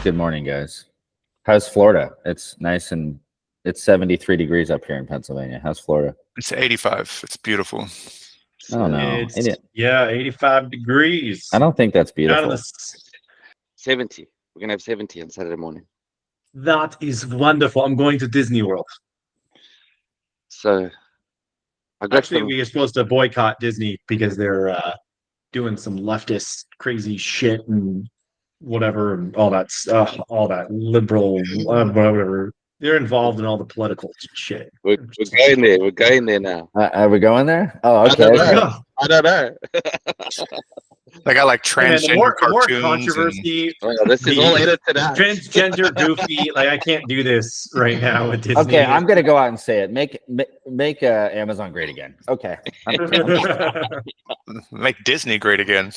Good morning, guys. How's Florida? It's nice and it's 73 degrees up here in Pennsylvania. How's Florida? It's 85. It's beautiful. Oh no, 85 degrees. I don't think that's beautiful. 70. We're gonna have 70 on Saturday morning. That is wonderful. I'm going to Disney World. So, Actually, we are supposed to boycott Disney because they're doing some leftist crazy shit and whatever, and all that stuff, all that liberal whatever. They're involved in all the political shit. We're going there. We're going there now. Are we going there? Oh, okay. I don't know. They got like transgender cartoons. Controversy. This is all edited out. Transgender goofy. Like I can't do this right now with Disney. Okay, I'm gonna go out and say it. Make Amazon great again. Okay. Make Disney great again.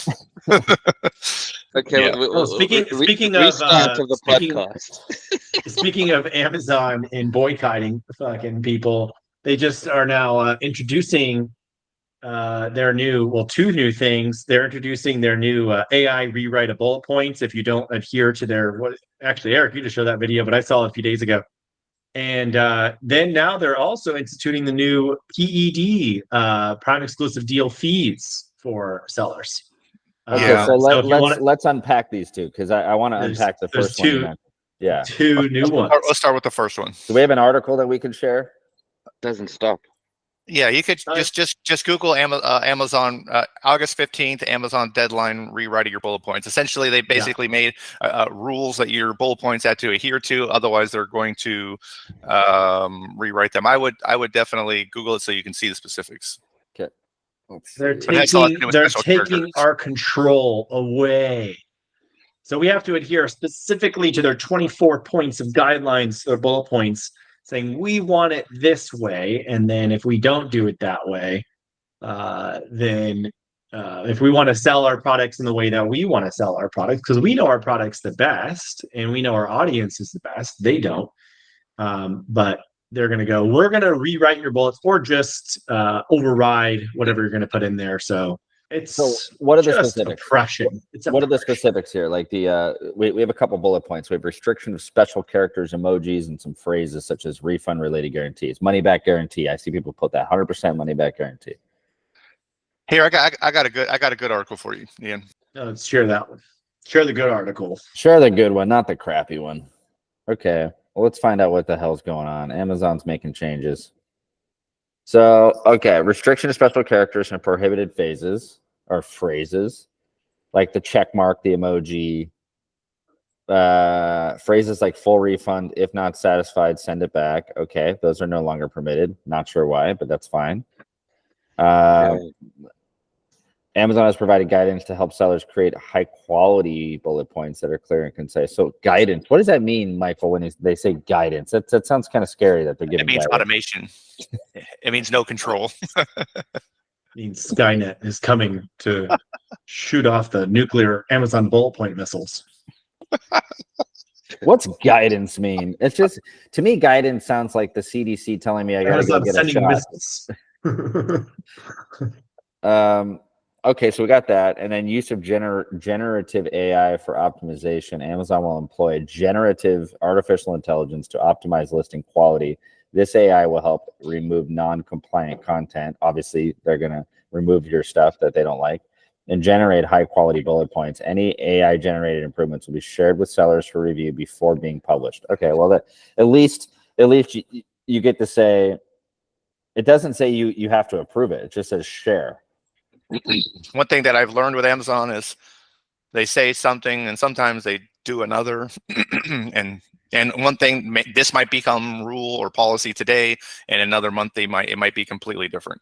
Okay. Yeah. Speaking of Amazon and boycotting fucking people, they just are now introducing their two new things. They're introducing their new AI rewrite of bullet points if you don't adhere to their actually, Eric, you just showed that video, but I saw it a few days ago. And then now they're also instituting the new PED, Prime Exclusive Deal fees for sellers. Okay, so let's unpack these two because I want to unpack the first one. Yeah, two new ones. Let's start with the first one. Do we have an article that we can share? Doesn't stop. Yeah, you could just Google Amazon August 15th Amazon deadline rewriting your bullet points. Essentially, they basically made rules that your bullet points had to adhere to. Otherwise, they're going to rewrite them. I would definitely Google it so you can see the specifics. Okay. They're taking our control away. So we have to adhere specifically to their 24 points of guidelines or bullet points, saying we want it this way, and then if we don't do it that way, then if we want to sell our products in the way that we want to sell our products, because we know our product's the best and we know our audience is the best, they don't. But they're going to go, we're going to rewrite your bullets or just override whatever you're going to put in there. So what are the specifics? What are the specifics here? Like we have a couple bullet points. We have restriction of special characters, emojis, and some phrases such as refund related guarantees, money back guarantee. I see people put that 100% money back guarantee. Here, I got a good article for you, Ian. Let's share that one. Share the good article. Share the good one, not the crappy one. Okay, well, let's find out what the hell's going on. Amazon's making changes. So, okay, restriction of special characters and prohibited phases or phrases, like the check mark, the emoji, phrases like full refund, if not satisfied, send it back. Okay, those are no longer permitted. Not sure why, but that's fine. Amazon has provided guidance to help sellers create high quality bullet points that are clear and concise. So guidance, what does that mean, Michael, when they say guidance? That sounds kind of scary that they're giving It means guidance. automation. It means no control. Means Skynet is coming to shoot off the nuclear Amazon bullet point missiles. What's guidance mean? It's just, to me, guidance sounds like the CDC telling me I gotta go get a shot. Okay, so we got that, and then use of generative AI for optimization. Amazon will employ generative artificial intelligence to optimize listing quality. This AI will help remove non-compliant content. Obviously, they're going to remove your stuff that they don't like and generate high-quality bullet points. Any AI-generated improvements will be shared with sellers for review before being published. Okay, well, at least you get to say, it doesn't say you have to approve it. It just says share. One thing that I've learned with Amazon is they say something and sometimes they do another. And one thing, this might become rule or policy today, and another month it might be completely different.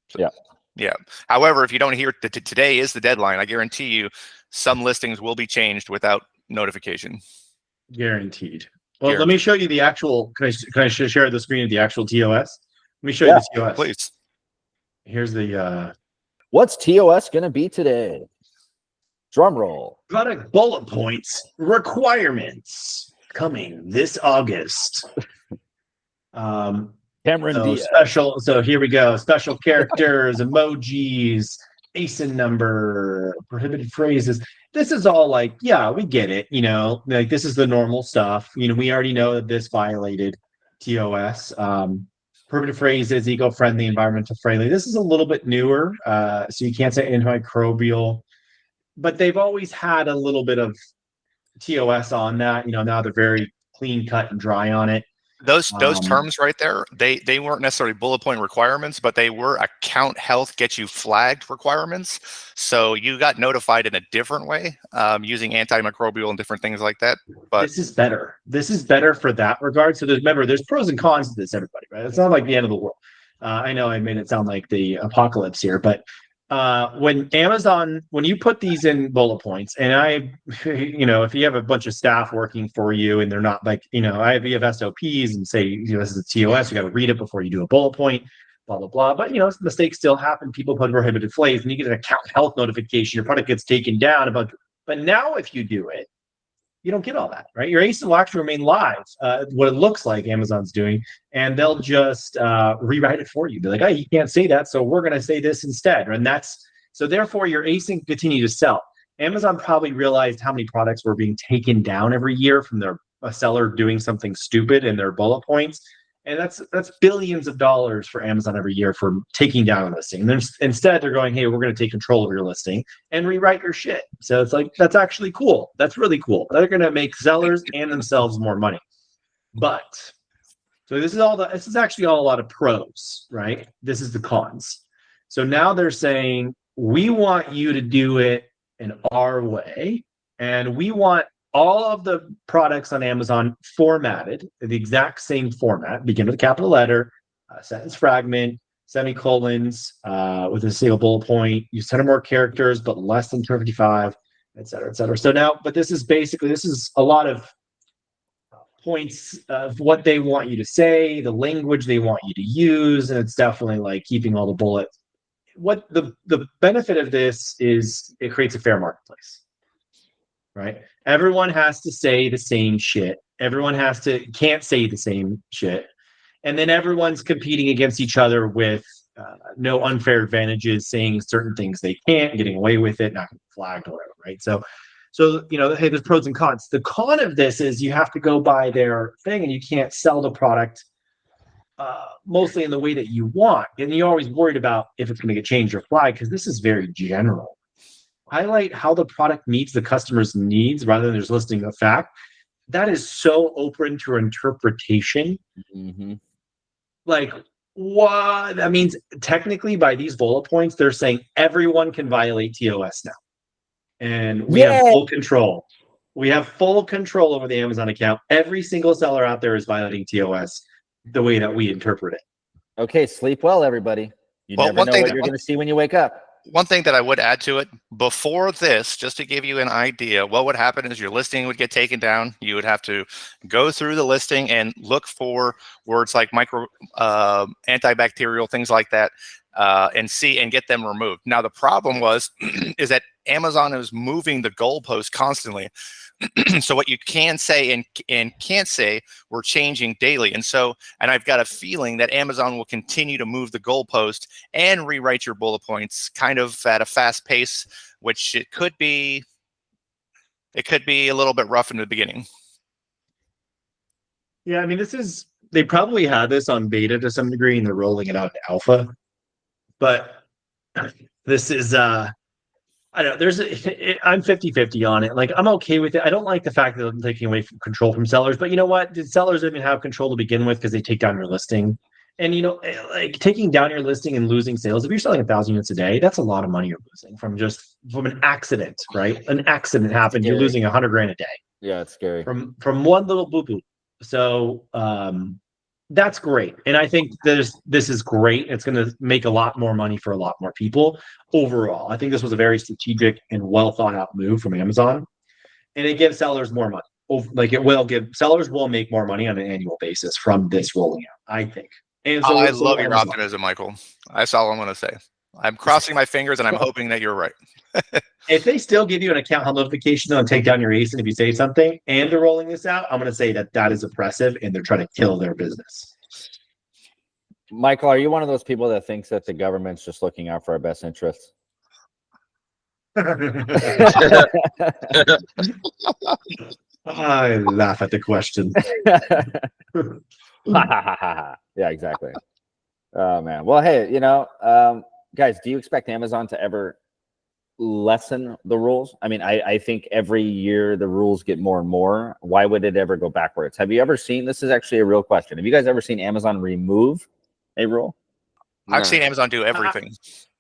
So, yeah. However, if you don't hear today is the deadline, I guarantee you some listings will be changed without notification. Guaranteed. Well, let me show you the actual. Can I share the screen of the actual TOS? Let me show you the TOS, please. Here's the. What's TOS going to be today? Drum roll. Product bullet points requirements coming this August. Cameron Diaz. So here we go. Special characters, emojis, ASIN number, prohibited phrases. This is all like, yeah, we get it. Like this is the normal stuff. We already know that this violated TOS. Prohibited phrases, eco-friendly, environmental friendly. This is a little bit newer, so you can't say antimicrobial, but they've always had a little bit of TOS on that. Now they're very clean cut and dry on it. Those terms right there, they weren't necessarily bullet point requirements, but they were account health get you flagged requirements. So you got notified in a different way, using antimicrobial and different things like that. But this is better. This is better for that regard. So there's pros and cons to this, everybody, right? It's not like the end of the world. I know I made it sound like the apocalypse here, but when you put these in bullet points, and if you have a bunch of staff working for you and they're not like, you have SOPs and say, this is a TOS, you got to read it before you do a bullet point, blah, blah, blah. But, mistakes still happen. People put prohibited phrase and you get an account health notification, your product gets taken down. But now if you do it, you don't get all that, right? Your ASIN will actually remain live, what it looks like Amazon's doing, and they'll just rewrite it for you. They're like, oh, you can't say that, so we're going to say this instead. And so therefore your ASIN can continue to sell. Amazon probably realized how many products were being taken down every year from a seller doing something stupid in their bullet points. And that's billions of dollars for Amazon every year for taking down a listing. And instead, they're going, hey, we're going to take control of your listing and rewrite your shit. So it's like, that's actually cool. That's really cool. They're going to make sellers and themselves more money. But so this is actually all a lot of pros, right? This is the cons. So now they're saying, we want you to do it in our way, and we want all of the products on Amazon formatted in the exact same format, begin with a capital letter, sentence fragment, semicolons, with a single bullet point, use 10 or more characters, but less than 255, et cetera, et cetera. So now, but this is a lot of points of what they want you to say, the language they want you to use, and it's definitely like keeping all the bullets. What the benefit of this is, it creates a fair marketplace. Right? Everyone has to say the same shit. Everyone can't say the same shit. And then everyone's competing against each other with no unfair advantages, saying certain things they can't, getting away with it, not getting flagged or whatever, right? So hey, there's pros and cons. The con of this is you have to go by their thing and you can't sell the product mostly in the way that you want. And you're always worried about if it's going to get changed or flagged, because this is very general. Highlight how the product meets the customer's needs rather than just listing a fact. That is so open to interpretation. Mm-hmm. Like, what? That means technically by these bullet points, they're saying everyone can violate TOS now. And we have full control. We have full control over the Amazon account. Every single seller out there is violating TOS the way that we interpret it. Okay, sleep well, everybody. You never know what you're going to see when you wake up. One thing that I would add to it, before this, just to give you an idea, what would happen is your listing would get taken down. You would have to go through the listing and look for words like antibacterial, things like that, and get them removed. Now, the problem is that Amazon is moving the goalpost constantly. So what you can say and can't say, we're changing daily. And I've got a feeling that Amazon will continue to move the goalpost and rewrite your bullet points kind of at a fast pace, which it could be a little bit rough in the beginning. Yeah, I mean, they probably had this on beta to some degree and they're rolling it out to alpha. But this is I don't know. I'm 50-50 on it. Like, I'm okay with it. I don't like the fact that I'm taking away control from sellers, but you know what? Did sellers even have control to begin with because they take down your listing? And like taking down your listing and losing sales, if you're selling 1,000 units a day, that's a lot of money you're losing from an accident, right? An accident happened, you're losing $100,000 a day. Yeah, it's scary. From one little boo-boo. So that's great. And I think this is great. It's going to make a lot more money for a lot more people overall. I think this was a very strategic and well thought out move from Amazon. And it gives sellers more money. Like sellers will make more money on an annual basis from this rolling out, I think. And so I love your optimism, Michael. That's all I'm going to say. I'm crossing my fingers and I'm hoping that you're right. If they still give you an account health notification and take down your ASIN if you say something, and they're rolling this out, I'm going to say that is oppressive and they're trying to kill their business. Michael, are you one of those people that thinks that the government's just looking out for our best interests? I laugh at the question. Yeah, exactly. Oh man. Well, hey, guys, do you expect Amazon to ever lessen the rules? I mean, I think every year the rules get more and more. Why would it ever go backwards? Have you ever seen, this is actually a real question, have you guys ever seen Amazon remove a rule? I've seen Amazon do everything.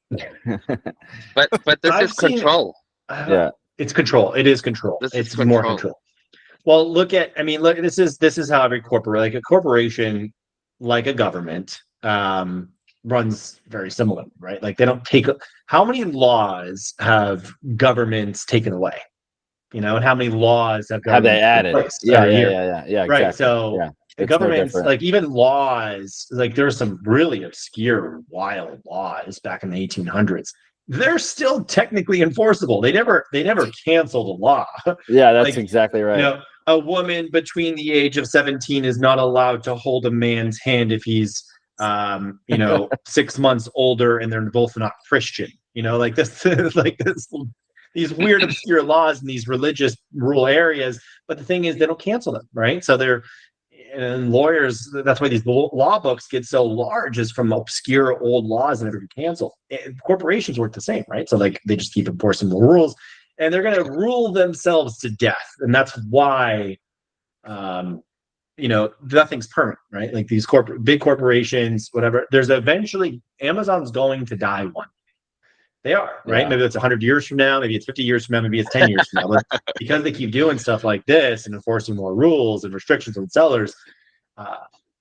But this I've is control. Yeah. It's control. It is control. It's more control. Well, look, this is how every like a corporation, like a government, runs very similar, right? Like they don't take, how many laws have governments taken away? And how many laws have they added? Yeah, exactly. Right. So yeah. the governments, like even laws, like there's some really obscure, wild laws back in the 1800s. They're still technically enforceable. They never canceled a law. Yeah, that's exactly right. A woman between the age of 17 is not allowed to hold a man's hand if he's 6 months older and they're both not Christian. Like this these weird obscure laws in these religious rural areas. But the thing is, they don't cancel them, right? So and lawyers, that's why these law books get so large, is from obscure old laws that never get canceled. And corporations work the same, right? So like they just keep enforcing the rules, and they're going to rule themselves to death. And that's why nothing's permanent, right? Like these big corporations, whatever, there's eventually, Amazon's going to die one. They are, right? Yeah. Maybe it's 100 years from now, maybe it's 50 years from now, maybe it's 10 years from now. But because they keep doing stuff like this and enforcing more rules and restrictions on sellers,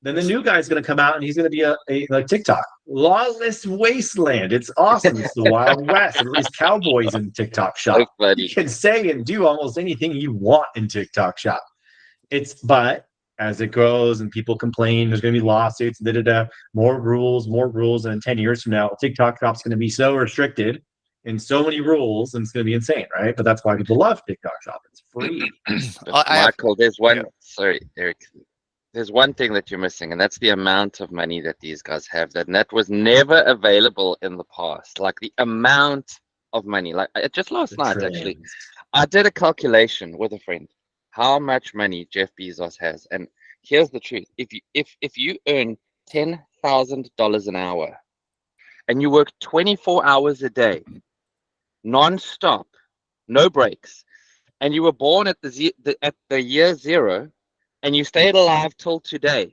then the new guy's going to come out and he's going to be like TikTok, lawless wasteland. It's awesome. It's the Wild West. Everybody's cowboys in TikTok shop. You can say and do almost anything you want in TikTok shop. But as it grows and people complain, there's going to be lawsuits, more rules, and in 10 years from now, TikTok shop's going to be so restricted and so many rules, and it's going to be insane, right? But that's why people love TikTok shop. It's free. Michael, sorry, Eric. There's one thing that you're missing, and that's the amount of money that these guys have. That was never available in the past. Like the amount of money. Like just last night, actually, I did a calculation with a friend. How much money Jeff Bezos has, and here's the truth: if you earn $10,000 an hour, and you work 24 hours a day, non-stop, no breaks, and you were born at the year 0, and you stayed alive till today,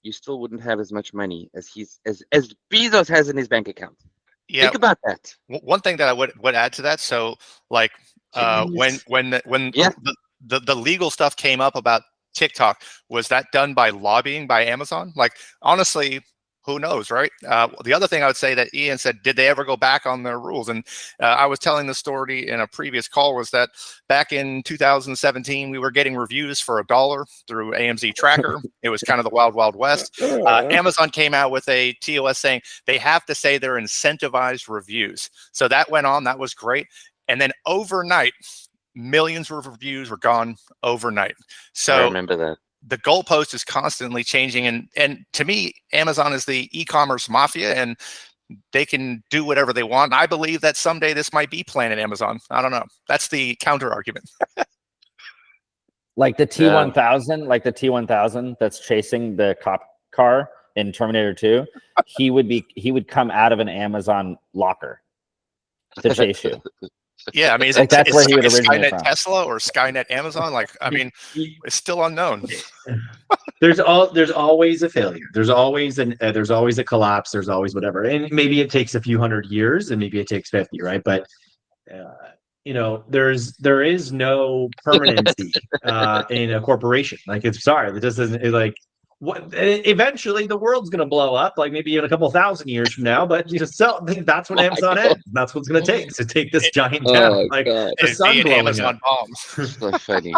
you still wouldn't have as much money as Bezos has in his bank account. Yeah. Think about that. One thing that I would add to that, so like when the legal stuff came up about TikTok, was that done by lobbying by Amazon? Like honestly, who knows, right? The other thing I would say that Ian said, did they ever go back on their rules? And I was telling the story in a previous call, was that back in 2017, we were getting reviews for $1 through AMZ Tracker. It was kind of the wild, wild west. Amazon came out with a TOS saying they have to say they're incentivized reviews. So that went on. That was great. And then overnight, millions of reviews were gone overnight. So I remember that. The goalpost is constantly changing, and to me, Amazon is the e-commerce mafia, and they can do whatever they want. I believe that someday this might be Planet Amazon. I don't know. That's the counter argument. Like the T-1000, that's chasing the cop car in Terminator 2. He would come out of an Amazon locker to chase you. Yeah, I mean, is Skynet Tesla or Skynet Amazon? Like, I mean, it's still unknown. There's always a failure. There's always a collapse. There's always whatever. And maybe it takes a few hundred years, and maybe it takes 50, right? But there is no permanency in a corporation. Like, it just doesn't eventually the world's going to blow up, like maybe in a couple thousand years from now, but that's what Amazon is. That's what's going to take this giant town, like the sun blowing Amazon up. Bombs. So funny.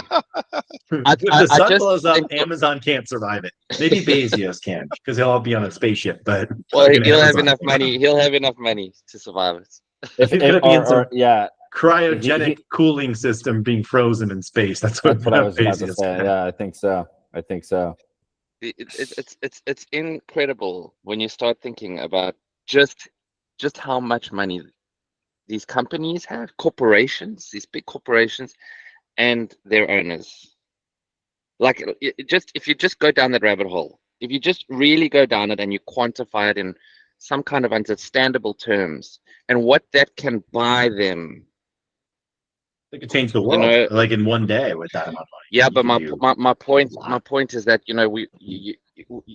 If the sun blows up, Amazon can't survive it. Maybe Bezos can, because he'll be on a spaceship, but he'll have enough money. He'll have enough money to survive it. He's going to be in some cryogenic cooling system, being frozen in space. That's what I was about to say. Yeah, I think so. It's incredible when you start thinking about just how much money these companies have, corporations, these big corporations, and their owners. Like, if you just go down that rabbit hole, if you just really go down it and you quantify it in some kind of understandable terms, and what that can buy them. They could change the world, like in one day with that amount of money. Yeah, but my point is that,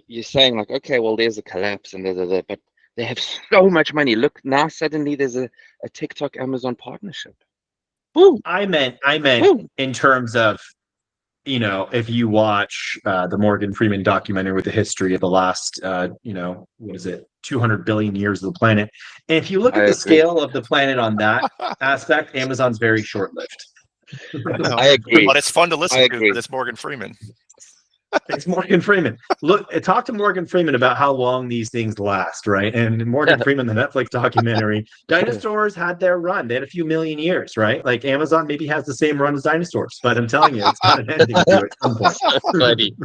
you're saying like, okay, well, there's a collapse and but they have so much money. Look, now suddenly there's a TikTok Amazon partnership. Boom. I meant in terms of, if you watch the Morgan Freeman documentary with the history of the last, what is it, 200 billion years of the planet. And if you look at the scale of the planet on that aspect, Amazon's very short-lived. I agree. But it's fun to listen to this Morgan Freeman. It's Morgan Freeman. Look, talk to Morgan Freeman about how long these things last, right? And Morgan Freeman, the Netflix documentary, dinosaurs had their run. They had a few million years, right? Like Amazon maybe has the same run as dinosaurs, but I'm telling you, it's got an ending to it at some point. Buddy.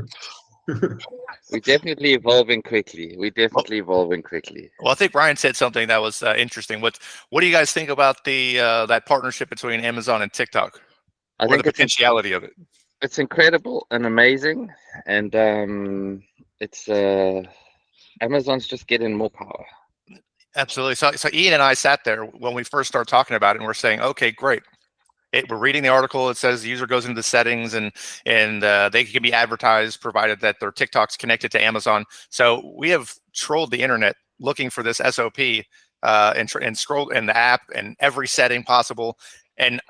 We're definitely evolving quickly. Well, I think Brian said something that was interesting. What do you guys think about that partnership between Amazon and TikTok? I think the potentiality of it. It's incredible and amazing, and it's Amazon's just getting more power. Absolutely. So Ian and I sat there when we first started talking about it, and we're saying, okay, great. We're reading the article. It says the user goes into the settings, and they can be advertised provided that their TikTok's connected to Amazon. So we have trolled the internet looking for this SOP and scrolled in the app and every setting possible, and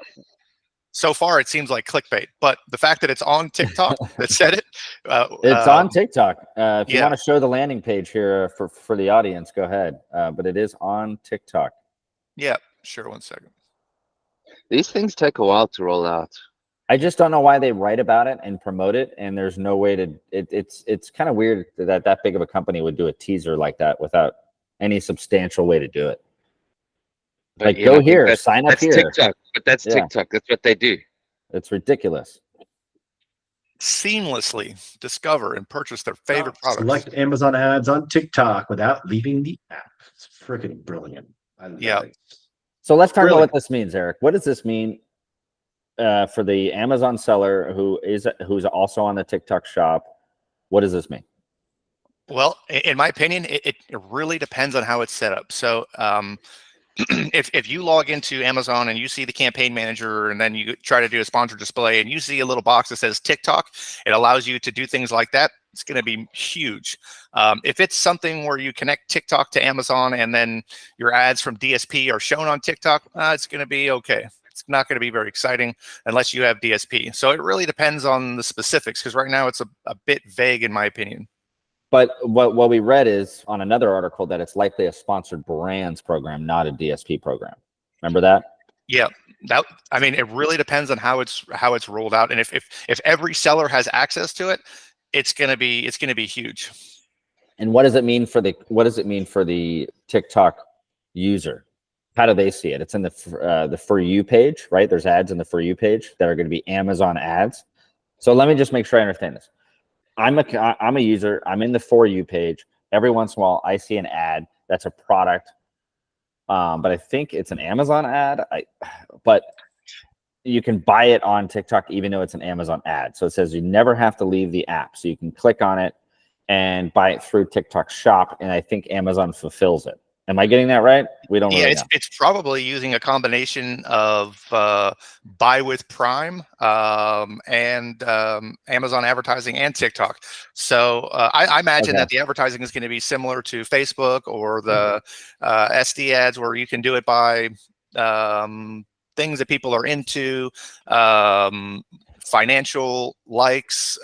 so far, it seems like clickbait, but the fact that it's on TikTok that said it. It's on TikTok. If you want to show the landing page here for the audience, go ahead. But it is on TikTok. Yeah, sure. 1 second. These things take a while to roll out. I just don't know why they write about it and promote it, and there's no way to. It's kind of weird that big of a company would do a teaser like that without any substantial way to do it. But like, go here, sign up here. TikTok, but that's TikTok. That's what they do. It's ridiculous. Seamlessly discover and purchase their favorite products. Select Amazon ads on TikTok without leaving the app. It's freaking brilliant. Yeah. So let's talk about what this means, Eric. What does this mean for the Amazon seller who's also on the TikTok shop? What does this mean? Well, in my opinion, it really depends on how it's set up. So if you log into Amazon and you see the campaign manager, and then you try to do a sponsored display and you see a little box that says TikTok, it allows you to do things like that. It's going to be huge. If it's something where you connect TikTok to Amazon and then your ads from DSP are shown on TikTok, it's going to be okay. It's not going to be very exciting unless you have DSP. So it really depends on the specifics, because right now it's a bit vague in my opinion. But what we read is on another article that it's likely a sponsored brands program, not a DSP program. Remember that? Yeah, it really depends on how it's rolled out, and if every seller has access to it, it's gonna be huge. And what does it mean for the TikTok user? How do they see it? It's in the For You page, right? There's ads in the For You page that are going to be Amazon ads. So let me just make sure I understand this. I'm a user. I'm in the For You page. Every once in a while, I see an ad that's a product, but I think it's an Amazon ad. But you can buy it on TikTok even though it's an Amazon ad. So it says you never have to leave the app. So you can click on it and buy it through TikTok Shop, and I think Amazon fulfills it. Am I getting that right? We don't really know. It's probably using a combination of Buy with Prime and Amazon advertising and TikTok. So I imagine that the advertising is going to be similar to Facebook or the SD ads, where you can do it by things that people are into, financial likes,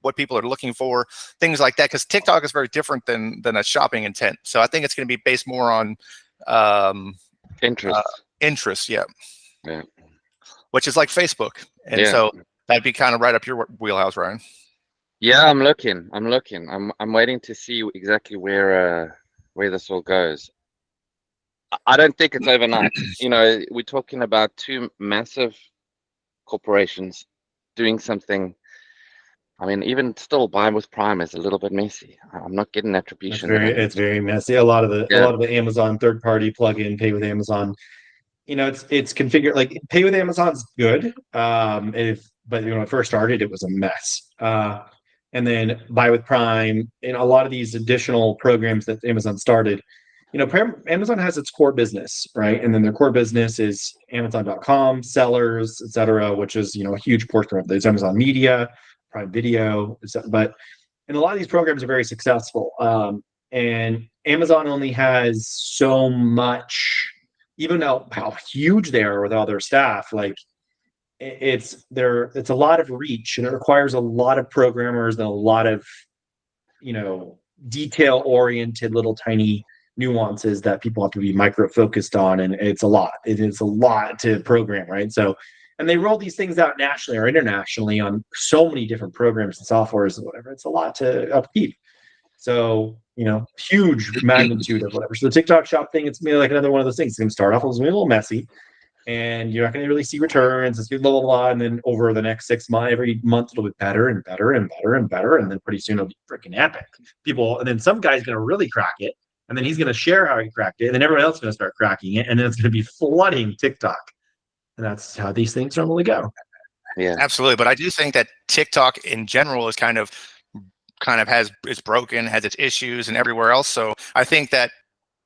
what people are looking for, things like that, because TikTok is very different than a shopping intent. So I think it's going to be based more on interest, yeah, which is like Facebook, and so that'd be kind of right up your wheelhouse, Ryan. Yeah, I'm looking. I'm waiting to see exactly where this all goes. I don't think it's overnight. We're talking about two massive corporations doing something. I mean, even still, buying with Prime is a little bit messy. I'm not getting attribution. It's very messy. A lot of the Amazon third-party plugin, pay with Amazon it's configured like pay with Amazon's good. But when it first started, it was a mess. And then buy with Prime and a lot of these additional programs that Amazon started. Amazon has its core business, right? And then their core business is Amazon.com, sellers, etc., which is a huge portion of there's Amazon Media, Prime Video, but and a lot of these programs are very successful. And Amazon only has so much, even how huge they are with all their staff, like it's a lot of reach, and it requires a lot of programmers and a lot of detail oriented little tiny nuances that people have to be micro focused on, and it's a lot to program, right? So, and they roll these things out nationally or internationally on so many different programs and softwares and whatever. It's a lot to upkeep. So, huge magnitude of whatever. So the TikTok shop thing, it's gonna be like another one of those things. It's gonna start off as a little messy, and you're not going to really see returns. It's blah, blah, blah. And then over the next 6 months, every month, it'll be better and better and better and better. And then pretty soon it'll be freaking epic. And then some guy's going to really crack it. And then he's going to share how he cracked it. And then everyone else is going to start cracking it. And then it's going to be flooding TikTok. And that's how these things normally go. Yeah, absolutely. But I do think that TikTok in general is kind of it's broken, has its issues and everywhere else. So I think that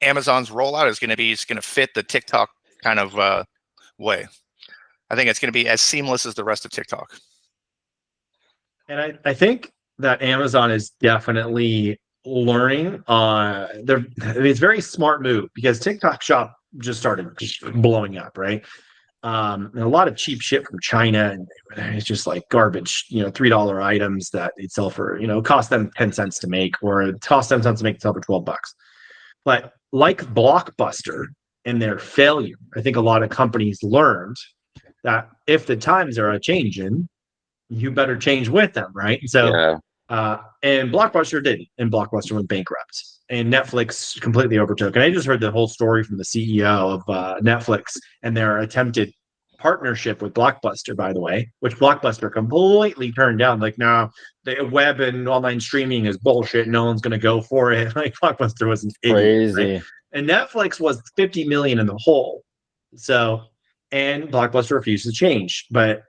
Amazon's rollout is going to fit the TikTok kind of, way. I think it's going to be as seamless as the rest of TikTok. And I think that Amazon is definitely learning. It's a very smart move because TikTok Shop just started blowing up, right? And a lot of cheap shit from China, and it's just like garbage, $3 items that they sell for, cost them 10 cents to make, or it costs 10 cents to make, it sell for $12. But like Blockbuster, in their failure, I think a lot of companies learned that if the times are a-changing, you better change with them, right? So, and Blockbuster didn't, and Blockbuster went bankrupt, and Netflix completely overtook. And I just heard the whole story from the CEO of Netflix and their attempted partnership with Blockbuster, by the way, which Blockbuster completely turned down. Like, no, the web and online streaming is bullshit. No one's going to go for it. Like, Blockbuster was an idiot, crazy. Right? And Netflix was 50 million in the hole. So, and Blockbuster refused to change, but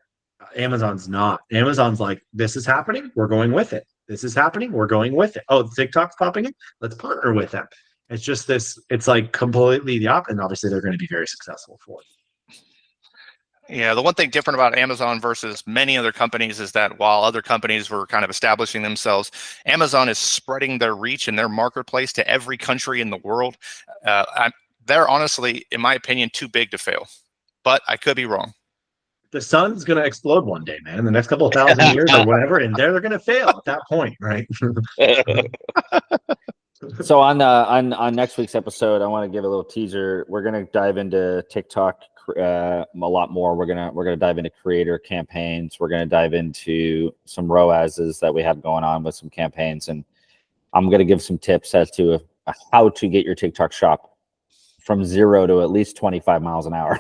Amazon's not. Amazon's like, this is happening, we're going with it. This is happening, we're going with it. Oh, TikTok's popping in, let's partner with them. It's just this, it's like completely the opposite. And obviously they're going to be very successful for it. Yeah, the one thing different about Amazon versus many other companies is that while other companies were kind of establishing themselves, Amazon is spreading their reach and their marketplace to every country in the world. They're honestly, in my opinion, too big to fail, but I could be wrong. The sun's going to explode one day, man, in the next couple of thousand years or whatever, and they're going to fail at that point, right? So on next week's episode, I want to give a little teaser. We're going to dive into TikTok a lot more. We're gonna dive into creator campaigns. We're gonna dive into some ROASs that we have going on with some campaigns, and I'm gonna give some tips as to how to get your TikTok shop from 0 to at least 25 miles an hour,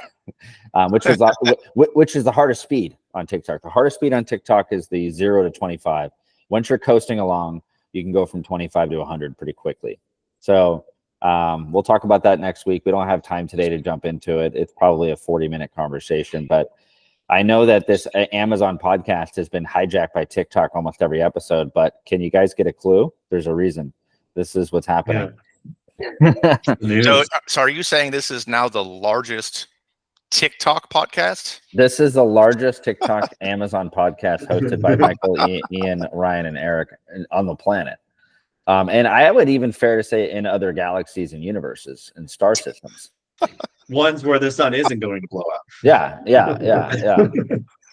which is the hardest speed on TikTok. The hardest speed on TikTok is the 0 to 25. Once you're coasting along, you can go from 25 to 100 pretty quickly. So we'll talk about that next week. We don't have time today to jump into it. It's probably a 40-minute conversation, but I know that this Amazon podcast has been hijacked by TikTok almost every episode, but can you guys get a clue? There's a reason. This is what's happening. Yeah. So are you saying this is now the largest TikTok podcast? This is the largest TikTok Amazon podcast hosted by Michael, Ian, Ryan, and Eric on the planet. And I would even fair to say in other galaxies and universes and star systems. Ones where the sun isn't going to blow up. Yeah.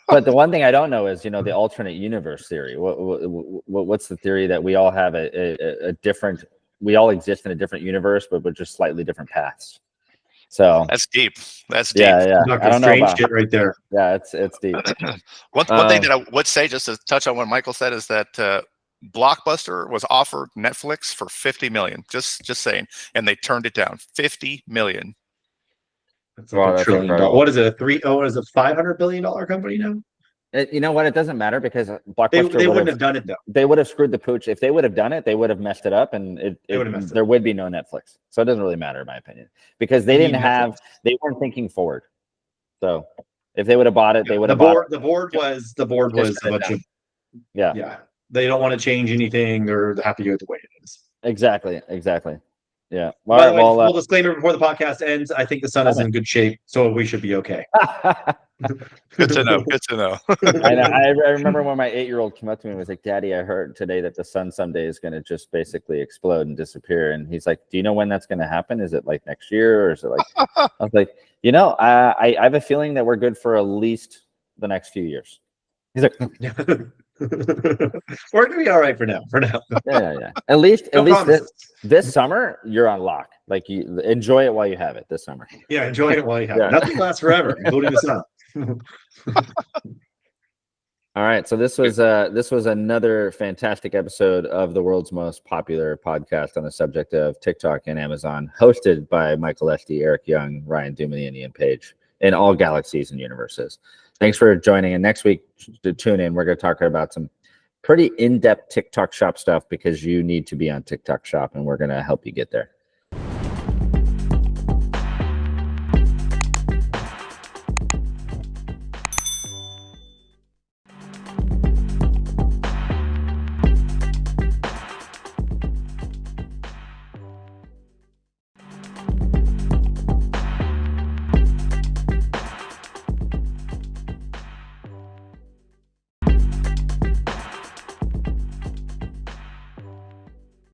But the one thing I don't know is, the alternate universe theory. What's the theory that we all have a different, we all exist in a different universe, but with just slightly different paths. So that's deep. That's deep. Yeah. I don't know about shit right there. Yeah, it's deep. One thing that I would say, just to touch on what Michael said, is that Blockbuster was offered Netflix for $50 million. Just saying, and they turned it down. $50 million. That's like $1 trillion. What is it? Is it $500 billion company now? You know what? It doesn't matter because Blockbuster they wouldn't have done it though. They would have screwed the pooch. If they would have done it, they would have messed it up, and there would be no Netflix. So it doesn't really matter, in my opinion, because they weren't thinking forward. So if they would have bought it, they would have bought it. The board was a bunch of Yeah. They don't want to change anything. They're happy with the way it is. Exactly. Yeah. All By right, the way, well, full disclaimer before the podcast ends, I think the sun is in good shape, so we should be okay. Good to know. Good to know. I remember when my 8-year-old came up to me and was like, Daddy, I heard today that the sun someday is going to just basically explode and disappear. And he's like, do you know when that's going to happen? Is it like next year, or is it like, I was like, I have a feeling that we're good for at least the next few years. He's like, we're gonna be all right for now. yeah. At least this summer, you're on lock. Like, you enjoy it while you have it this summer. Yeah, enjoy it while you have it. Nothing lasts forever, including the sun. All right, so this was another fantastic episode of the world's most popular podcast on the subject of TikTok and Amazon, hosted by Michael Esty, Eric Young, Ryan Duminy, and Ian Page, in all galaxies and universes. Thanks for joining. And next week, to tune in, we're going to talk about some pretty in-depth TikTok Shop stuff, because you need to be on TikTok Shop, and we're going to help you get there.